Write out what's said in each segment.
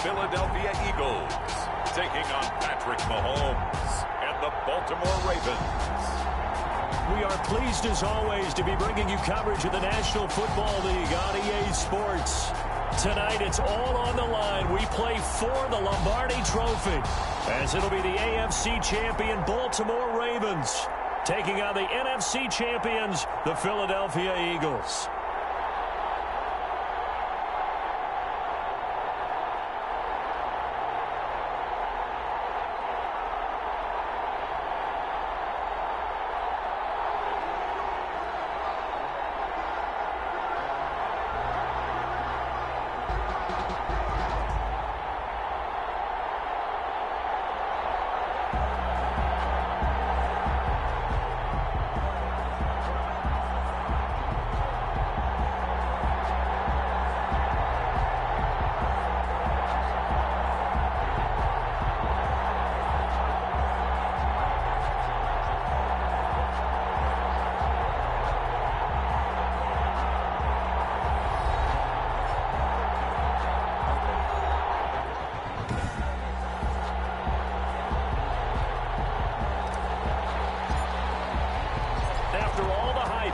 Philadelphia Eagles taking on Patrick Mahomes and the Baltimore Ravens. We are pleased, as always, to be bringing you coverage of the National Football League on EA Sports. Tonight, it's all on the line. We play for the Lombardi Trophy, as it'll be the AFC champion Baltimore Ravens taking on the NFC champions, the Philadelphia Eagles.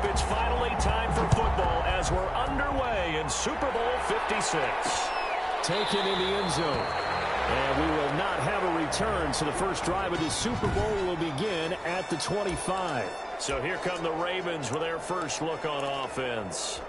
It's finally time for football as we're underway in Super Bowl 56. Taken in the end zone. And we will not have a return, so the first drive of the Super Bowl will begin at the 25. So here come the Ravens with their first look on offense.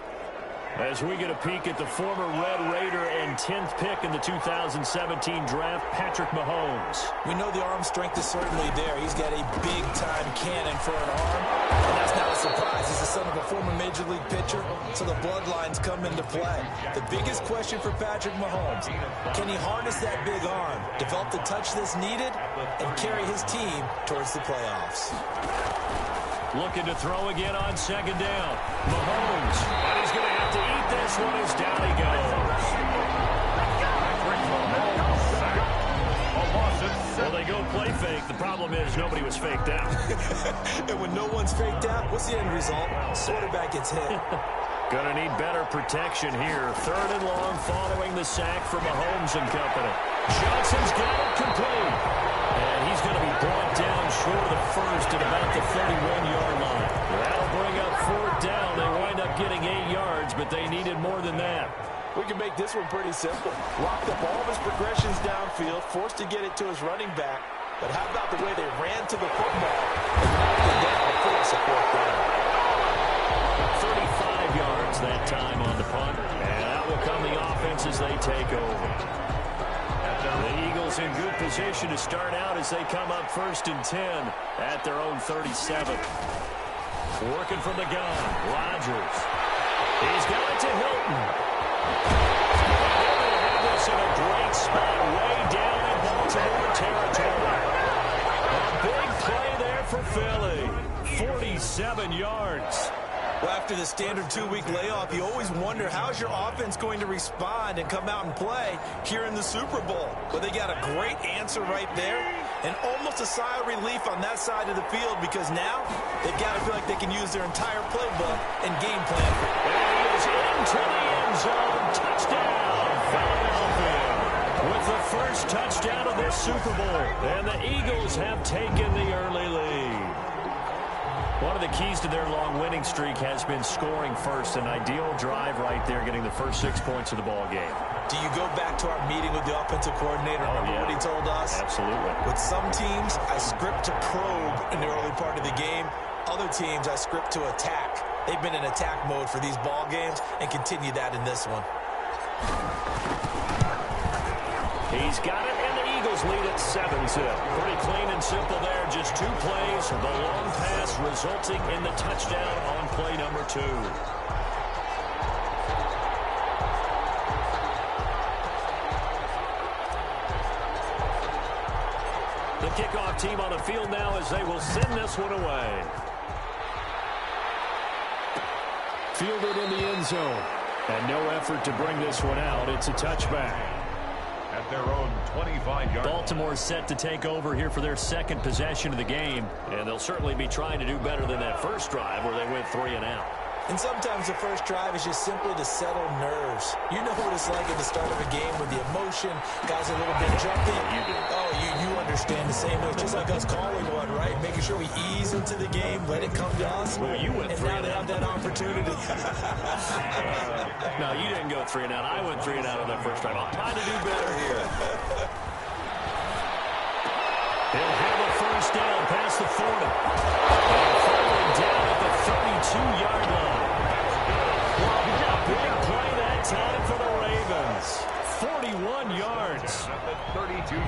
As we get a peek at the former Red Raider and 10th pick in the 2017 draft, Patrick Mahomes. We know the arm strength is certainly there. He's got a big-time cannon for an arm, and that's not a surprise. He's the son of a former Major League pitcher, so the bloodlines come into play. The biggest question for Patrick Mahomes, can he harness that big arm, develop the touch that's needed, and carry his team towards the playoffs? Looking to throw again on second down. Mahomes. And he's going to have to eat this one as down he goes. Well, they go play fake. The problem is nobody was faked out. And when no one's faked out, what's the end result? Quarterback gets hit. Gonna need better protection here. Third and long following the sack for Mahomes and company. Johnson's got it complete. And he's going to be brought down short of the first at about the 31-yard line. That'll bring up fourth down. They wind up getting 8 yards, but they needed more than that. We can make this one pretty simple. Locked up all of his progressions downfield, forced to get it to his running back. But how about the way they ran to the football and knocked it down for a fourth down? 35 yards that time on the punt. And out will come the offense as they take over. The Eagles in good position to start out as they come up 1st and 10 at their own 37. Working from the gun, Rodgers. He's got it to Hilton. They're going to have this in a great spot way down in Baltimore territory. A big play there for Philly. 47 yards. Well, after the standard 2-week layoff, you always wonder how's your offense going to respond and come out and play here in the Super Bowl. Well, they got a great answer right there and almost a sigh of relief on that side of the field because now they've got to feel like they can use their entire playbook and game plan. And he is into the end zone. Touchdown, Philadelphia. With the first touchdown of this Super Bowl. And the Eagles have taken the early lead. One of the keys to their long winning streak has been scoring first. An ideal drive right there, getting the first 6 points of the ball game. Do you go back to our meeting with the offensive coordinator? Remember what he told us? Absolutely. With some teams, I script to probe in the early part of the game. Other teams, I script to attack. They've been in attack mode for these ball games and continue that in this one. He's got it, and the Eagles lead at 7-zip. Pretty clean and simple there. Just 2 plays. The long pass resulting in the touchdown on play number 2. The kickoff team on the field now as they will send this one away. Fielded in the end zone. And no effort to bring this one out. It's a touchback. At their own 25-yard. Baltimore set to take over here for their second possession of the game. And they'll certainly be trying to do better than that first drive where they went 3 and out. And sometimes the first drive is just simply to settle nerves. You know what it's like at the start of a game with the emotion, guys are a little bit jumpy. Oh, you understand the same way. Just like us calling one, right? Making sure we ease into the game, let it come to us. Well, you went and 3 now they have that opportunity. No, you didn't go 3 and out. I went 3 and out on that first drive. I'm trying to do better here. He'll have a first down past the 40. And finally down at the 32-yard line. Big play that time for the Ravens. 41 yards.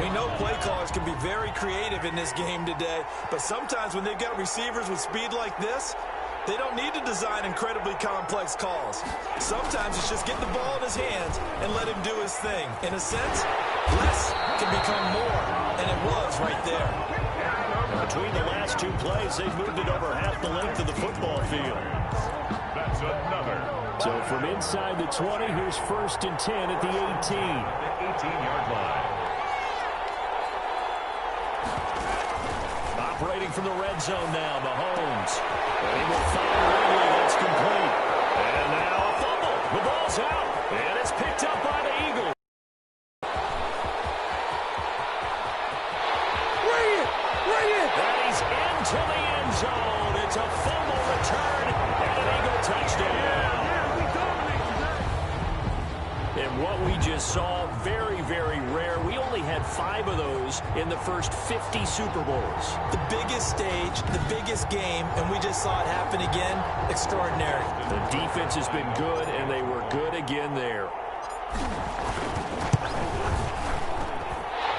We know play callers can be very creative in this game today, but sometimes when they've got receivers with speed like this, they don't need to design incredibly complex calls. Sometimes it's just get the ball in his hands and let him do his thing. In a sense, less can become more, and it was right there. Between the last 2 plays, they've moved it over half the length of the football field. That's another. So from inside the 20, here's 1st and 10 at the 18. The 18-yard line. Operating from the red zone now, Mahomes. He will find Ridley. That's complete. And now a fumble. The ball's out. And it's picked up by the Eagles. And he's into the end zone. It's a fumble return and an Eagle touchdown. And what we just saw, very, very rare. We only had 5 of those in the first 50 Super Bowls. The biggest stage, the biggest game, and we just saw it happen again. Extraordinary. The defense has been good, and they were good again there.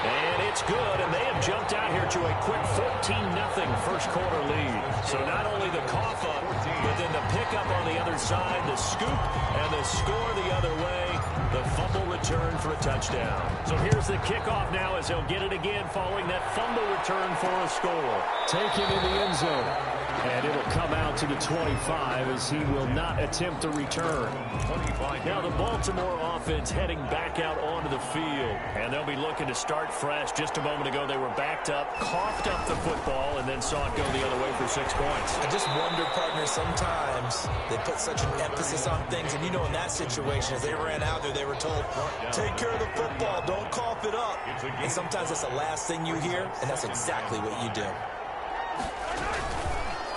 And it's good, and they have jumped out here to a quick 14-0 first quarter lead. So not only the cough up, but then the pickup on the other side, the scoop, and the score the other way. The fumble return for a touchdown. So here's the kickoff now as they'll get it again following that fumble return for a score. Taken in the end zone. And it'll come out to the 25 as he will not attempt a return. Now the Baltimore offense heading back out onto the field. And they'll be looking to start fresh. Just a moment ago they were backed up, coughed up the football, and then saw it go the other way for 6 points. I just wonder, partner, sometimes they put such an emphasis on things. And you know in that situation, as they ran out there, they were told, take care of the football, don't cough it up. And sometimes that's the last thing you hear, and that's exactly what you do.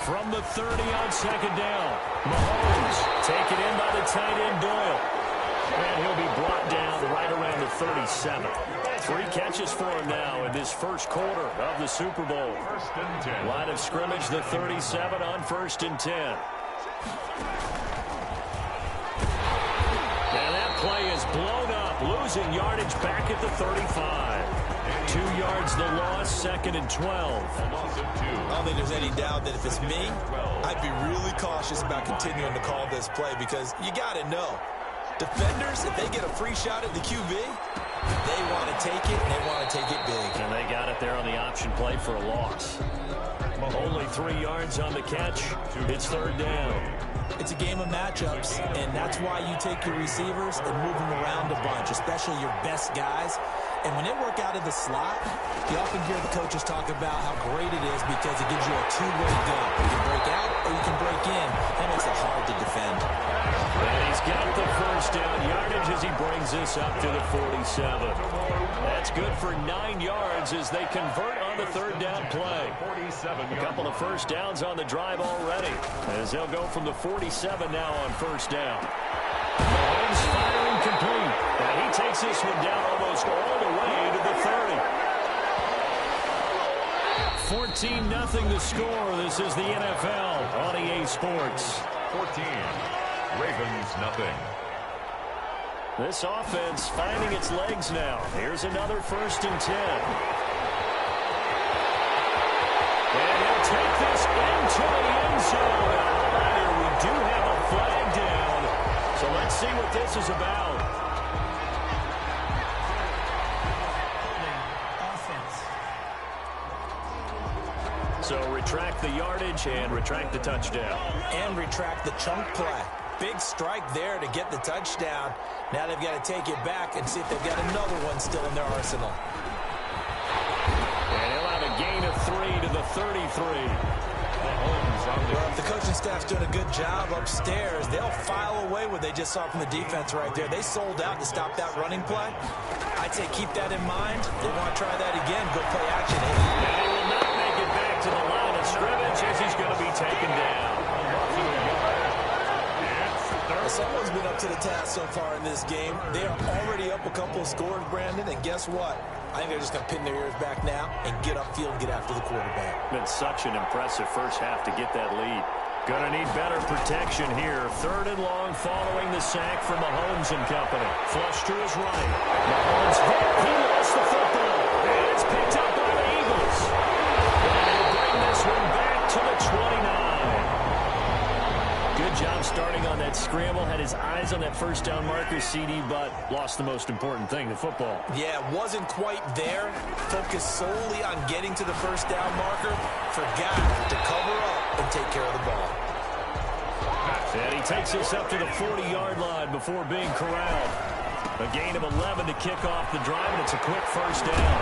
From the 30 on second down, Mahomes taken in by the tight end Doyle. And he'll be brought down right around the 37. 3 catches for him now in this first quarter of the Super Bowl. Line of scrimmage, the 37 on 1st and 10. And that play is blown up, losing yardage back at the 35. 2 yards the loss, 2nd and 12. I don't think there's any doubt that if it's me, I'd be really cautious about continuing to call this play because you got to know. Defenders, if they get a free shot at the QB, they want to take it, and they want to take it big. And they got it there on the option play for a loss. Only 3 yards on the catch. It's 3rd down. It's a game of matchups, and that's why you take your receivers and move them around a bunch, especially your best guys. And when they work out of the slot, you often hear the coaches talk about how great it is because it gives you a two-way go. You can break out or you can break in. That makes it hard to defend. And he's got the first down yardage as he brings this up to the 47. That's good for 9 yards as they convert on the 3rd down play. A couple of first downs on the drive already as they'll go from the 47 now on 1st down. Mahomes firing complete. And he takes this one down almost all the way to the 30. 14-0 the score. This is the NFL on EA Sports. 14. Ravens nothing. This offense finding its legs now. Here's another 1st and 10. And he'll take this into the end zone. All right, here we do have a flag down. So let's see what this is about. So retract the yardage and retract the touchdown. And retract the chunk play. Big strike there to get the touchdown. Now they've got to take it back and see if they've got another one still in their arsenal. And he'll have a gain of 3 to the 33. Mahomes Well, if the coaching staff's doing a good job upstairs, they'll file away what they just saw from the defense right there. They sold out to stop that running play. I'd say keep that in mind. They want to try that again. Good play action. And he will not make it back to the line of scrimmage as he's going to be taken down. Someone's been up to the task so far in this game. They are already up a couple of scores, Brandon, and guess what? I think they're just going to pin their ears back now and get upfield and get after the quarterback. Been such an impressive first half to get that lead. Gonna need better protection here. 3rd and long following the sack from Mahomes and company. Flush to his right. Mahomes hit. He lost the football. And it's picked up by the Eagles. And he'll bring this one back to the 29. Good job starting on that scramble. Had his eyes on that first down marker, CD, but lost the most important thing, the football. Yeah, wasn't quite there. Focused solely on getting to the first down marker. Forgot to cover up and take care of the ball. And he takes us up to the 40-yard line before being corralled. A gain of 11 to kick off the drive, and it's a quick first down.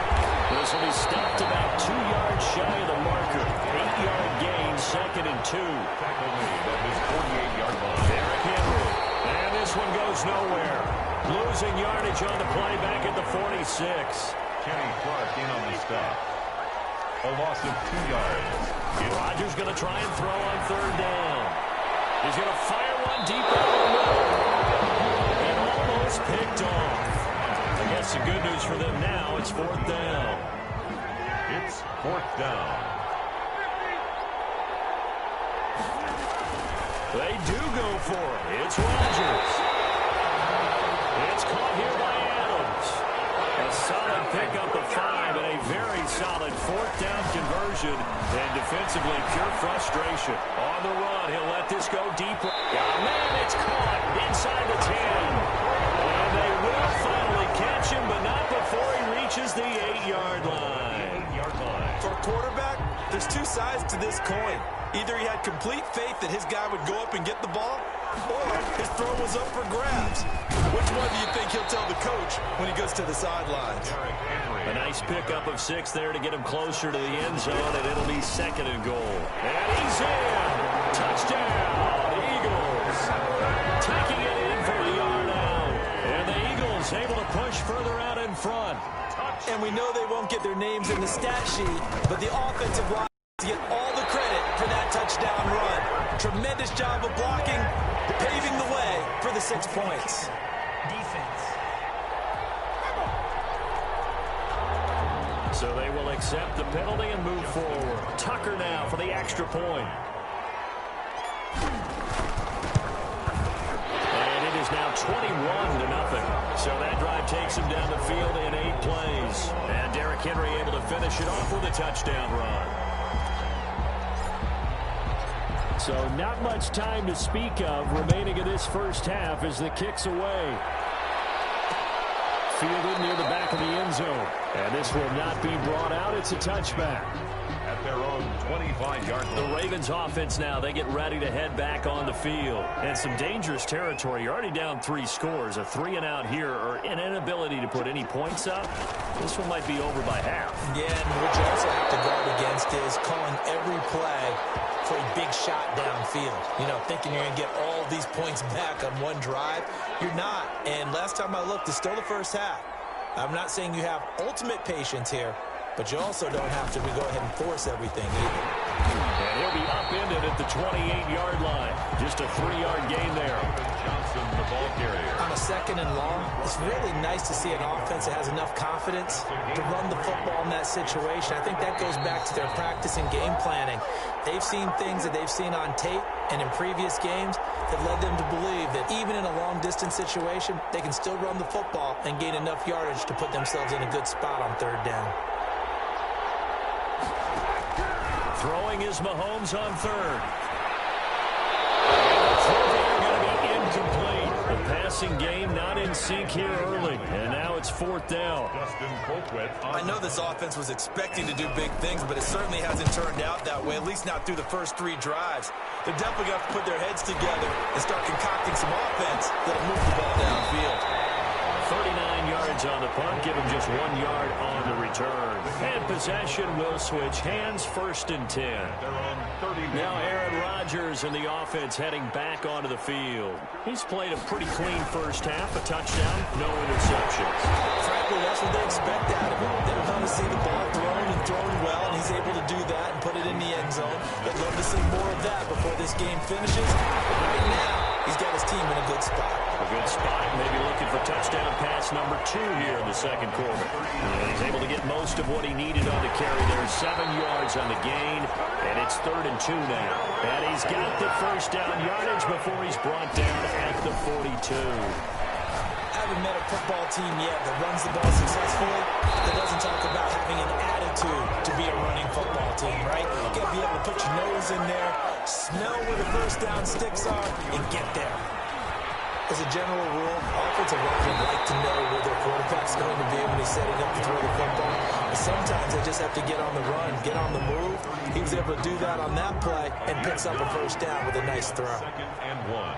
This will be stopped about 2 yards shy of the marker. 8-yard gain, 2nd and 2. Tackle made at his 48-yard line. Derrick Henry. And this one goes nowhere. Losing yardage on the play back at the 46. Kenny Clark in on the stop. A loss of 2 yards. Rodgers going to try and throw on 3rd down. He's going to fire one deep over the middle. And almost picked off. I guess the good news for them now, it's 4th down. It's 4th down. They do go for it. It's Rodgers. It's caught here by Adams. A solid pickup of 5 and a very solid 4th down conversion. And defensively, pure frustration. On the run, he'll let this go deeper. Oh, man, it's caught inside the 10. And they will finally catch him, but not before he reaches the 8-yard line. 8-yard line. For a quarterback, there's 2 sides to this coin. Either he had complete faith that his guy would go up and get the ball, or his throw was up for grabs. Which one do you think he'll tell the coach when he goes to the sidelines? A nice pickup of 6 there to get him closer to the end zone, and it'll be 2nd and goal. And he's in. Touchdown, Eagles. Taking it in for a yard out. And the Eagles able to push further out in front. And we know they won't get their names in the stat sheet, but the offensive line get all the credit for that touchdown run. Tremendous job of blocking, paving the way for the 6 points. Defense. So they will accept the penalty and move forward. Tucker now for the extra point. And it is now 21-0. So that drive takes him down the field in 8 plays. And Derrick Henry able to finish it off with a touchdown run. So not much time to speak of remaining in this first half as the kick's away. Fielded near the back of the end zone. And this will not be brought out. It's a touchback. At their own 25-yard line. The Ravens offense now, they get ready to head back on the field. And some dangerous territory. You're already down 3 scores. A 3-and-out here or an inability to put any points up. This one might be over by half. Yeah, and what you also have to guard against is calling every play for a big shot downfield. You know, thinking you're going to get all these points back on one drive. You're not. And last time I looked, it's still the first half. I'm not saying you have ultimate patience here, but you also don't have to go ahead and force everything either. And he'll be upended at the 28-yard line. Just a 3-yard gain there. Johnson, the ball carrier. On a 2nd and long, it's really nice to see an offense that has enough confidence to run the football in that situation. I think that goes back to their practice and game planning. They've seen things that they've seen on tape and in previous games that led them to believe that even in a long-distance situation, they can still run the football and gain enough yardage to put themselves in a good spot on 3rd down. Throwing is Mahomes on 3rd. Throw there going to be incomplete. The passing game not in sync here early. And now it's 4th down. I know this offense was expecting to do big things, but it certainly hasn't turned out that way, at least not through the first 3 drives. They're definitely going to have to put their heads together and start concocting some offense that'll move the ball downfield. 39 yards yards on the punt, give him just 1 yard on the return. And possession will switch hands, 1st and 10. Now Aaron Rodgers and the offense heading back onto the field. He's played a pretty clean first half, a touchdown, no interceptions. Frankly, that's what they expect out of him. They want to see the ball thrown and thrown well, and he's able to do that and put it in the end zone. They'd love to see more of that before this game finishes. But right now, he's got his team in a good spot. A good spot, maybe looking for touchdown pass number 2 here in the second quarter. And he's able to get most of what he needed on the carry there. 7 yards on the gain, and it's 3rd and 2 now. And he's got the first down yardage before he's brought down at the 42. I haven't met a football team yet that runs the ball successfully that doesn't talk about having an attitude to be a running football team, right? You got to be able to put your nose in there, smell where the first down sticks are, and get there. As a general rule, offensive linemen like to know where their quarterback's going to be when he's setting up to throw the football. But sometimes they just have to get on the run, get on the move. He was able to do that on that play and picks up a first down with a nice throw. 2nd and 1.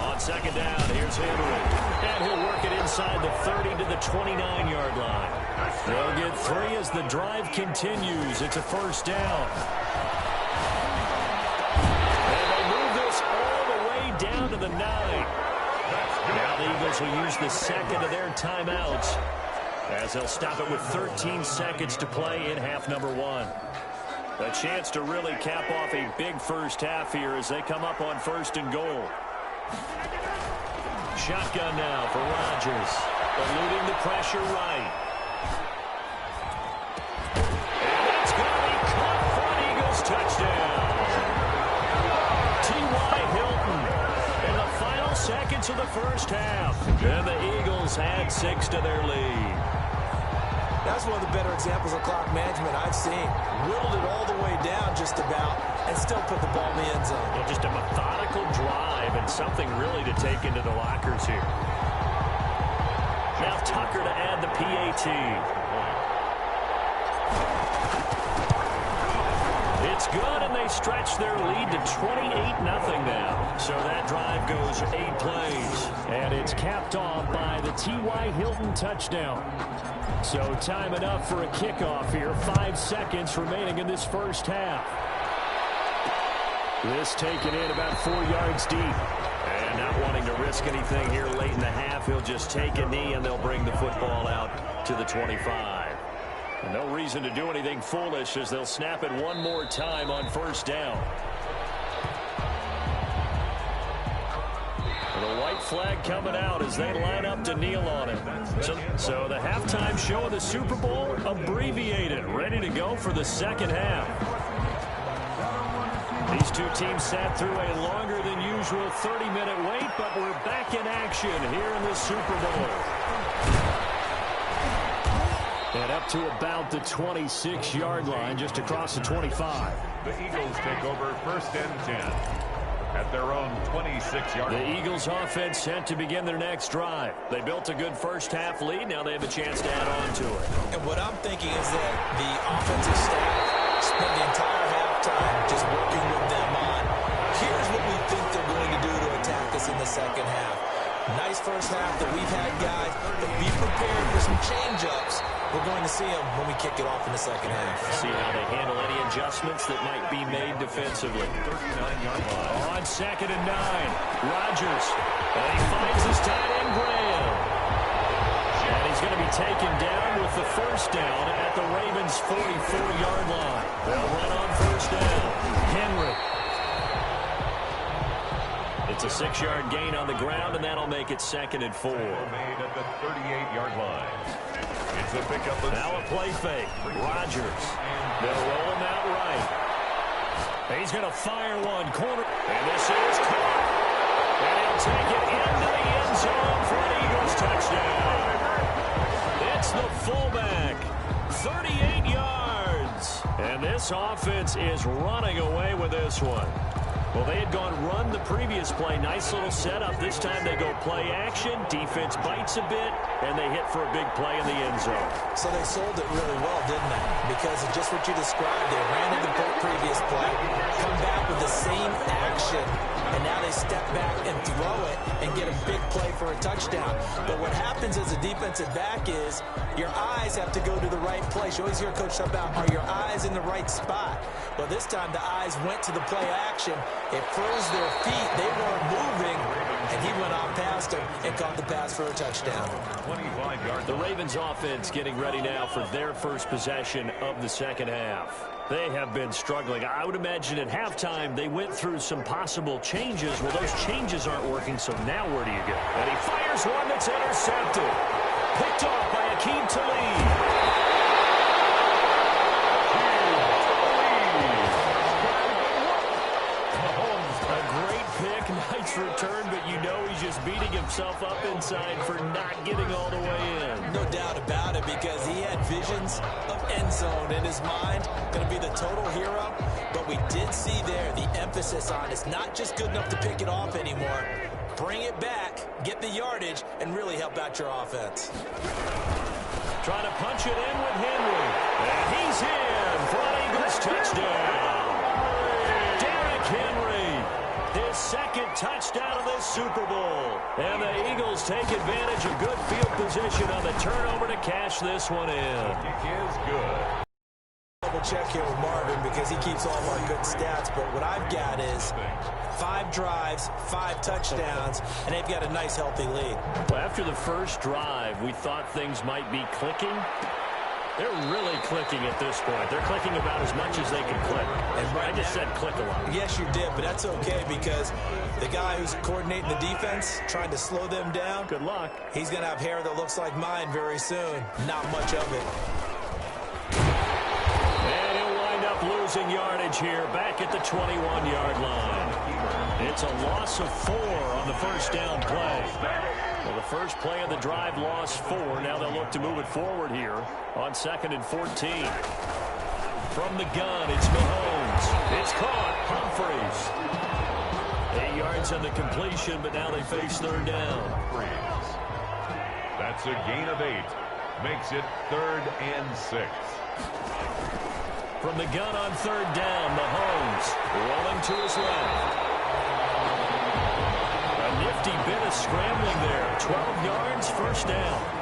On 2nd down, here's Henry. And he'll work it inside the 30 to the 29-yard line. They'll get 3 as the drive continues. It's a first down. Down to the 9. Now the Eagles will use the second of their timeouts as they'll stop it with 13 seconds to play in half number 1. A chance to really cap off a big first half here as they come up on 1st and goal. Shotgun now for Rodgers. Eluding the pressure right. And it's going to be caught for an Eagles touchdown. T.Y. Hilton. Seconds of the first half. And the Eagles add 6 to their lead. That's one of the better examples of clock management I've seen. Whittled it all the way down just about and still put the ball in the end zone. Yeah, just a methodical drive and something really to take into the lockers here. Now Tucker to add the PAT. It's good, and they stretch their lead to 28-0 now. So that drive goes 8 plays. And it's capped off by the T.Y. Hilton touchdown. So time enough for a kickoff here. 5 seconds remaining in this first half. This taken in about 4 yards deep. And not wanting to risk anything here late in the half, he'll just take a knee, and they'll bring the football out to the 25. No reason to do anything foolish as they'll snap it one more time on 1st down. The white flag coming out as they line up to kneel on it. So the halftime show of the Super Bowl abbreviated, ready to go for the second half. These two teams sat through a longer than usual 30-minute wait, but we're back in action here in the Super Bowl. And up to about the 26-yard line, just across the 25. The Eagles take over 1st and 10 at their own 26-yard line. The Eagles offense set to begin their next drive. They built a good first half lead. Now they have a chance to add on to it. And what I'm thinking is that the offensive staff spent the entire halftime just working with them on, here's what we think they're going to do to attack us in the second half. Nice first half that we've had, guys, but be prepared for some change-ups. We're going to see them when we kick it off in the second half. See how they handle any adjustments that might be made defensively. 39-yard line. On 2nd and 9, Rodgers. And he finds his tight end, Graham. And he's going to be taken down with the first down at the Ravens' 44-yard line. They'll run on 1st down. Henry. It's a 6-yard gain on the ground, and that'll make it 2nd and 4. Made at the 38-yard line. It's a pickup. Now a play fake. Rodgers. They'll roll him out right. He's going to fire one corner. And this is caught. And he'll take it into the end zone for an Eagles touchdown. It's the fullback. 38 yards. And this offense is running away with this one. Well, they had gone run the previous play. Nice little setup. This time they go play action. Defense bites a bit, and they hit for a big play in the end zone. So they sold it really well, didn't they? Because of just what you described. They ran in the previous play, come back with the same action and now they step back and throw it and get a big play for a touchdown. But what happens as a defensive back is your eyes have to go to the right place. You always hear Coach talk about, are your eyes in the right spot? Well, this time the eyes went to the play action. It froze their feet. They weren't moving, and he went on past him and caught the pass for a touchdown. 25 yards. The Ravens offense getting ready now for their first possession of the second half. They have been struggling. I would imagine at halftime they went through some possible changes. Well, those changes aren't working, so now where do you go? And he fires one that's intercepted. Picked off by Akeem Talib. Nice return, but you know he's just beating himself up inside for not getting all the way in. No doubt about it, because he had visions of end zone in his mind. Going to be the total hero, but we did see there the emphasis on it's not just good enough to pick it off anymore. Bring it back, get the yardage, and really help out your offense. Trying to punch it in with Henry. And he's in for an Eagles touchdown. Derrick Henry. His second touchdown of this Super Bowl. And the Eagles take advantage of good field position on the turnover to cash this one in. Kick is good. Double check here with Marvin because he keeps all of our good stats. But what I've got is 5 drives, 5 touchdowns, and they've got a nice, healthy lead. Well, after the first drive, we thought things might be clicking. They're really clicking at this point. They're clicking about as much as they can click. And I just said click a lot. Yes, you did, but that's okay because the guy who's coordinating the defense, trying to slow them down. Good luck. He's going to have hair that looks like mine very soon. Not much of it. And he'll wind up losing yardage here back at the 21-yard line. It's a loss of 4 on the first down play. Well, the first play of the drive lost 4. Now they'll look to move it forward here on 2nd and 14. From the gun, it's Mahomes. It's caught. Humphreys. 8 yards on the completion, but now they face third down. That's a gain of 8. Makes it 3rd and 6. From the gun on third down, Mahomes rolling to his left. A nifty bit of scrambling there. 12 yards, first down.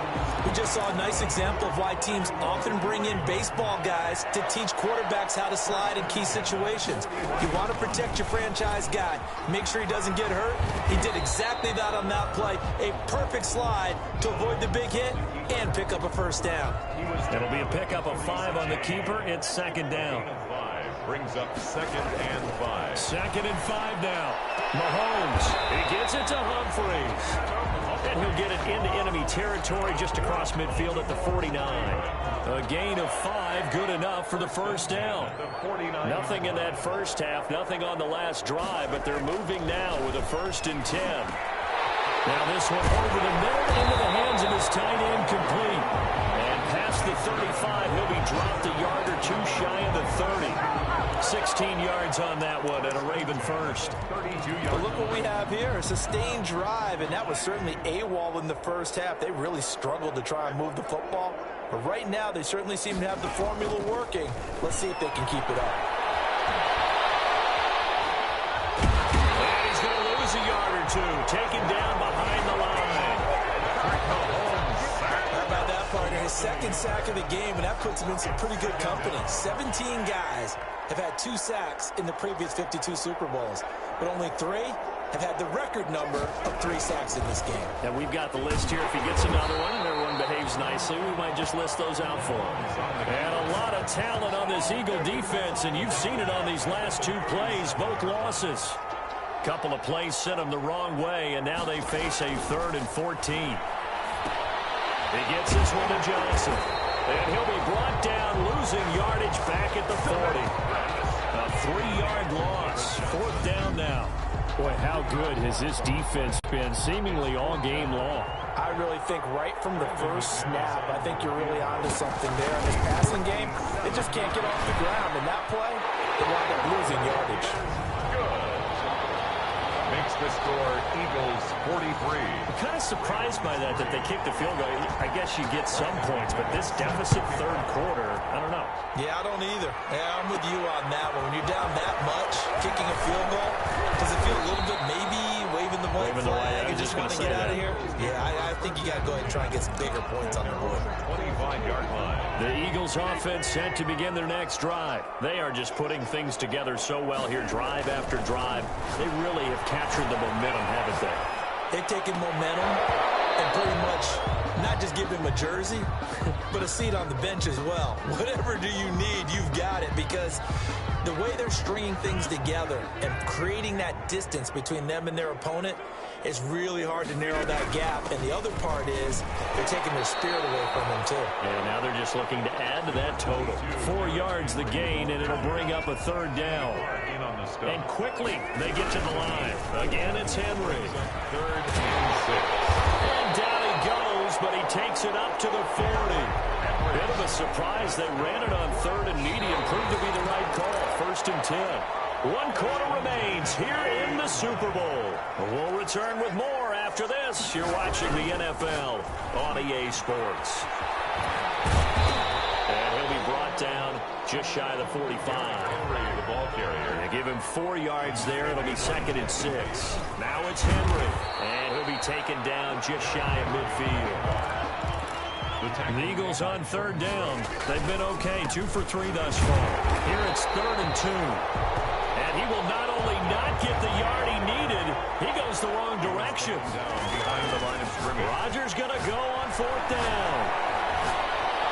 We just saw a nice example of why teams often bring in baseball guys to teach quarterbacks how to slide in key situations. You want to protect your franchise guy. Make sure he doesn't get hurt. He did exactly that on that play. A perfect slide to avoid the big hit and pick up a first down. It'll be a pickup of 5 on the keeper. It's second down. Brings up 2nd and 5. 2nd and 5 now. Mahomes. He gets it to Humphreys. And he'll get it into enemy territory just across midfield at the 49. A gain of 5, good enough for the first down. Nothing in that first half, nothing on the last drive, but they're moving now with a 1st and 10. Now this one over the middle into the hands of his tight end complete. And past the 35, he'll be dropped a yard or 2 shy of the 30. 16 yards on that one and a Raven first. 32 yards. But look what we have here, a sustained drive, and that was certainly AWOL in the first half. They really struggled to try and move the football. But right now, they certainly seem to have the formula working. Let's see if they can keep it up. And he's going to lose a yard or 2, taken down behind the line. How about that, partner? His 2nd sack of the game, and that puts him in some pretty good company. 17 guys have had 2 sacks in the previous 52 Super Bowls, but only 3 have had the record number of 3 sacks in this game. And we've got the list here. If he gets another one and everyone behaves nicely, we might just list those out for him. And a lot of talent on this Eagle defense, and you've seen it on these last 2 plays, both losses. Couple of plays sent them the wrong way, and now they face a 3rd and 14. He gets this one to Johnson. And he'll be brought down, losing yardage back at the 40. A 3-yard loss. 4th down now. Boy, how good has this defense been seemingly all game long? I really think right from the first snap, I think you're really onto something there. In this passing game, they just can't get off the ground. In that play, they wind up losing yardage. Makes the score Eagles 43. I'm kind of surprised by that they kicked the field goal. I guess you get some points, but this deficit 3rd quarter, I don't know. Yeah, I don't either. Yeah, I'm with you on that one. When you're down that much, kicking a field goal, Does it feel a little bit maybe waving the white flag and just want to get out of here? Yeah, I think you got to go ahead and try and get some bigger points on the board. 25-yard line. The Eagles offense set to begin their next drive. They are just putting things together so well here, drive after drive. They really have captured the momentum, haven't they? They've taken momentum and pretty much not just give him a jersey, but a seat on the bench as well. Whatever do you need, you've got it, because the way they're stringing things together and creating that distance between them and their opponent is really hard to narrow that gap. And the other part is they're taking their spirit away from them, too. And now they're just looking to add to that total. 4 yards the gain, and it'll bring up a third down. And quickly they get to the line. Again, it's Henry. 3rd and 6. And down he goes, but he takes it up to the 40. Bit of a surprise. They ran it on 3rd and medium. Proved to be the right call. 1st and 10. 1 quarter remains here in the Super Bowl. We'll return with more after this. You're watching the NFL on EA Sports. And he'll be brought down just shy of the 45. Henry, the ball carrier. They give him 4 yards there. It'll be 2nd and 6. Now it's Henry. And he'll be taken down just shy of midfield. The Eagles on 3rd down. They've been okay, 2 for 3 thus far. Here it's 3rd and 2. And he will not only not get the yard he needed, he goes the wrong direction. Down behind the line of scrimmage. Rodgers going to go on 4th down.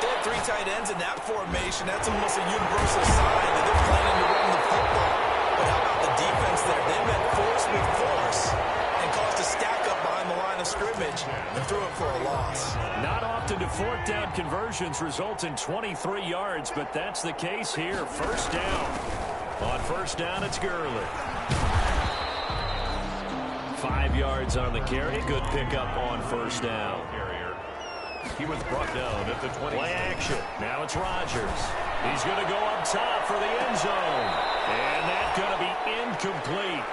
They have 3 tight ends in that formation. That's almost a universal sign that they're planning to run the football. But how about the defense there? They met force with force and caused a stack up behind the line of scrimmage and threw it for a loss. Not often do 4th down conversions result in 23 yards, but that's the case here. 1st down. On 1st down, it's Gurley. 5 yards on the carry. Good pickup on 1st down. He was brought down at the 20. Play action. Now it's Rodgers. He's going to go up top for the end zone. And that's going to be incomplete.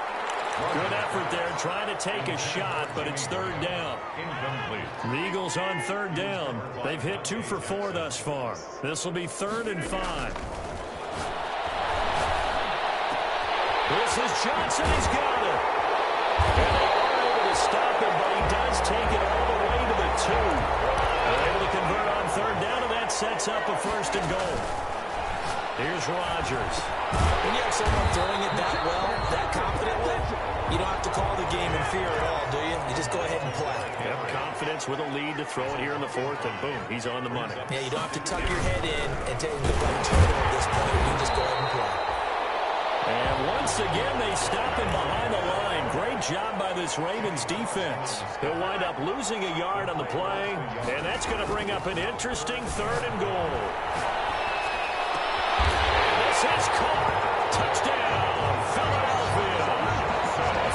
Good effort there trying to take a shot, but it's 3rd down. Incomplete. The Eagles on 3rd down. They've hit 2 for 4 thus far. This will be 3rd and 5. This is Johnson. He's got it. And they are able to stop him, but he does take it all the way to the 2. They're able to convert on 3rd down, and that sets up a 1st and goal. Here's Rodgers. When you have someone throwing it that well, that confidently, you don't have to call the game in fear at all, do you? You just go ahead and play. Yep, confidence with a lead to throw it here in the 4th, and boom, he's on the money. Yeah, you don't have to tuck your head in and take the right turtle at this point. You just go ahead and play. And once again, they stop him behind the line. Great job by this Ravens defense. He'll wind up losing a yard on the play, and that's going to bring up an interesting 3rd and goal. And this is caught. Touchdown, Philadelphia.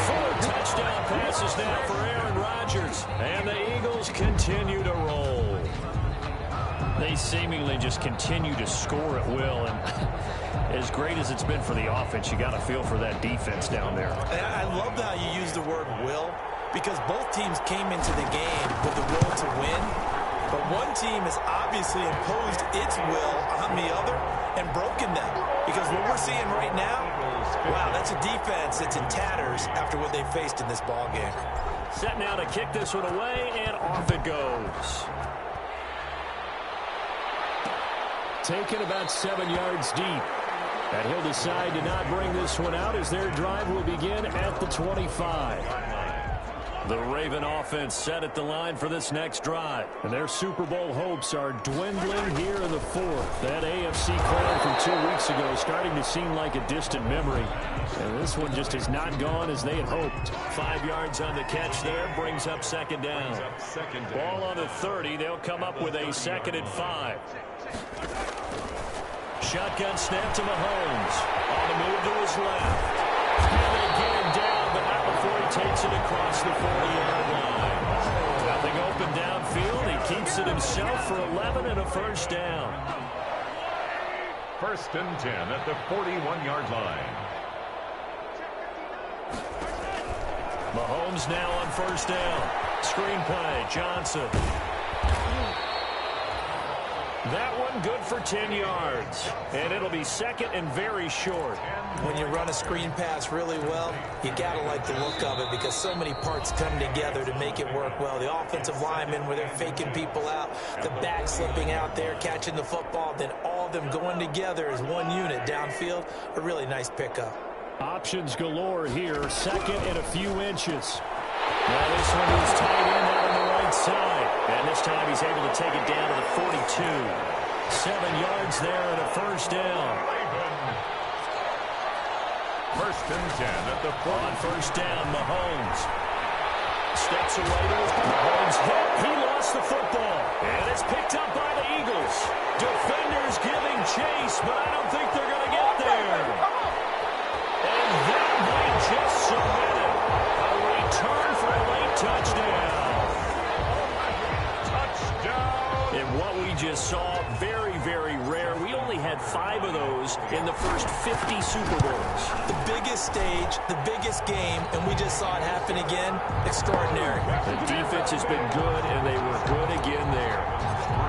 4 touchdown passes now for Aaron Rodgers, and the Eagles continue to roll. They seemingly just continue to score at will, and as great as it's been for the offense, you got to feel for that defense down there. I love how you use the word will, because both teams came into the game with the will to win, but one team has obviously imposed its will on the other and broken them. Because what we're seeing right now, wow, that's a defense that's in tatters after what they faced in this ball game. Set now to kick this one away, and off it goes. Taken about 7 yards deep. And he'll decide to not bring this one out as their drive will begin at the 25. The Raven offense set at the line for this next drive. And their Super Bowl hopes are dwindling here in the 4th. That AFC crown from 2 weeks ago is starting to seem like a distant memory. And this one just has not gone as they had hoped. 5 yards on the catch there, brings up 2nd down. Ball on the 30, they'll come up with a 2nd and 5. Shotgun snap to Mahomes. On the move to his left. And they get him down, but not before he takes it across the 40-yard line. Nothing open downfield. He keeps it himself for 11 and a 1st down. 1st and 10 at the 41-yard line. Mahomes now on 1st down. Screen play, Johnson. That one good for 10 yards. And it'll be second and very short. When you run a screen pass really well, you got to like the look of it because so many parts come together to make it work well. The offensive linemen where they're faking people out, the back slipping out there, catching the football, then all of them going together as one unit downfield. A really nice pickup. Options galore here. Second and a few inches. Now this one is tight end out on the right side. And this time he's able to take it down to the 42. 7 yards there and a first down. First and 10 at the 40. On first down, Mahomes steps away to his Mahomes hit. He lost the football. And it's picked up by the Eagles. Defenders giving chase, but I don't think they're going to get there. And that might just submit it. A return for a late touchdown. And what we just saw, very, very rare. We only had 5 of those in the first 50 Super Bowls. The biggest stage, the biggest game, and we just saw it happen again. Extraordinary. The defense has been good, and they were good again there.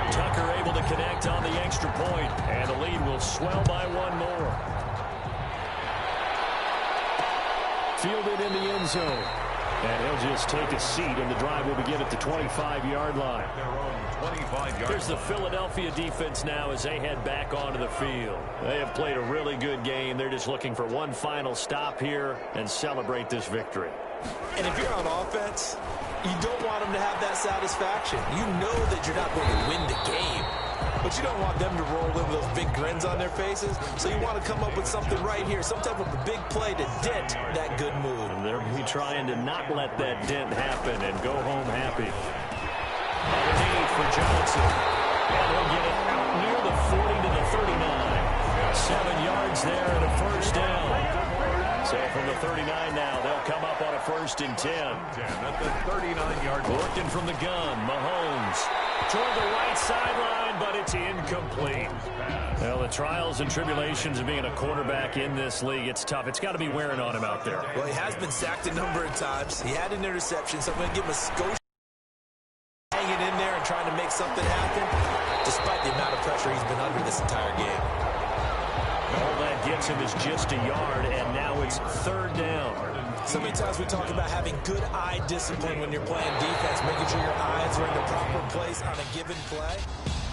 Tucker able to connect on the extra point, and the lead will swell by 1 more. Fielded in the end zone. And he'll just take a seat, and the drive will begin at the 25-yard line. Here's the Philadelphia defense now as they head back onto the field. They have played a really good game. They're just looking for one final stop here and celebrate this victory. And if you're on offense, you don't want them to have that satisfaction. You know that you're not going to win the game, but you don't want them to roll in with those big grins on their faces. So you want to come up with something right here, some type of a big play to dent that good mood. And they'll be trying to not let that dent happen and go home happy. Underneath for Johnson. And he'll get it out near the 40 to the 39. 7 yards there and a first down. So from the 39 now, they'll come up on a first and 10. At the 39-yard line. Working from the gun, Mahomes. Toward the right sideline, but it's incomplete. Well, the trials and tribulations of being a quarterback in this league, it's tough. It's got to be wearing on him out there. Well, he has been sacked a number of times. He had an interception, so I'm going to give him a skosh. Hanging in there and trying to make something happen, despite the amount of pressure he's been under this entire game. All that gets him is just a yard, and now it's third down. So many times we talk about having good eye discipline when you're playing defense, making sure your eyes are in the proper place on a given play.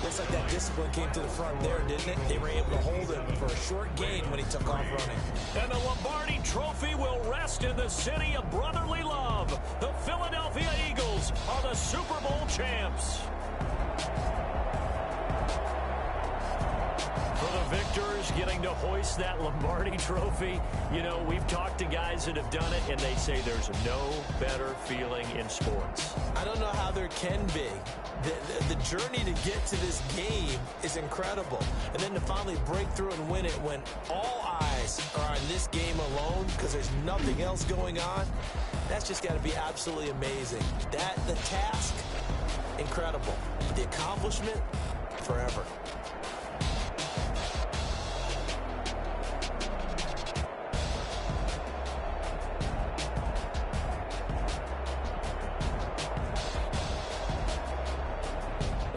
Looks like that discipline came to the front there, didn't it? They were able to hold him for a short gain when he took off running. And the Lombardi Trophy will rest in the city of brotherly love. The Philadelphia Eagles are the Super Bowl champs. For the victors getting to hoist that Lombardi Trophy, you know, we've talked to guys that have done it, and they say there's no better feeling in sports. I don't know how there can be. The journey to get to this game is incredible. And then to finally break through and win it when all eyes are on this game alone because there's nothing else going on, that's just got to be absolutely amazing. The task, incredible. The accomplishment, forever.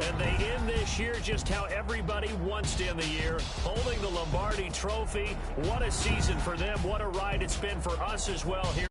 And they end this year just how everybody wants to end the year, holding the Lombardi Trophy. What a season for them. What a ride it's been for us as well here.